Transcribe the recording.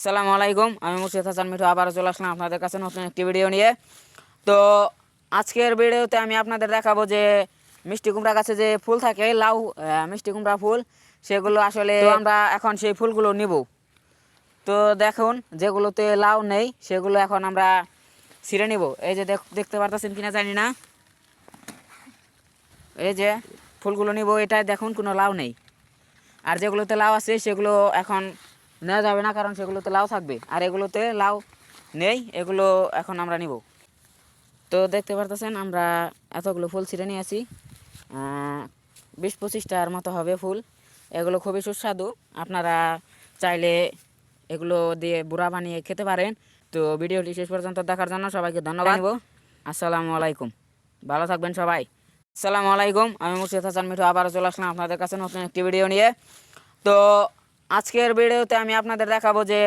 আসসালামু আলাইকুম, আমি মুর্শিদ হাসান মিঠু আবারও চলে আসলাম আপনাদের কাছে নতুন একটি ভিডিও নিয়ে। তো আজকের ভিডিওতে আমি আপনাদের দেখাবো যে মিষ্টি কুমড়া গাছে যে ফুল থাকে লাউ মিষ্টি কুমড়া ফুল, সেগুলো আসলে আমরা এখন সেই ফুলগুলো নিব। তো দেখুন, যেগুলোতে লাউ নেই সেগুলো এখন আমরা ছিঁড়ে নিব। এই যে দেখতে পারতেছেন কিনা জানি না, এই যে ফুলগুলো নিব, এটাই দেখুন কোনো লাউ নেই। আর যেগুলোতে লাউ আছে সেগুলো এখন নেওয়া যাবে না, কারণ সেগুলোতে লাউ থাকবে, আর এগুলোতে লাউ নেই, এগুলো এখন আমরা নিব। তো দেখতে পারতেছেন আমরা এতগুলো ফুল ছিঁড়ে নিয়ে আসি, 20-25টার মতো হবে ফুল। এগুলো খুবই সুস্বাদু, আপনারা চাইলে এগুলো দিয়ে বুড়া বানিয়ে খেতে পারেন। তো ভিডিওটি শেষ পর্যন্ত দেখার জন্য সবাইকে ধন্যবাদ। আসসালামু আলাইকুম, ভালো থাকবেন সবাই। আসসালামু আলাইকুম, আমি মুর্শিদ হাসান মিঠু আবারও চলে আসলাম আপনাদের কাছে নতুন একটি ভিডিও নিয়ে। তো আজকের ভিডিওতে আমি আপনাদের দেখাবো যে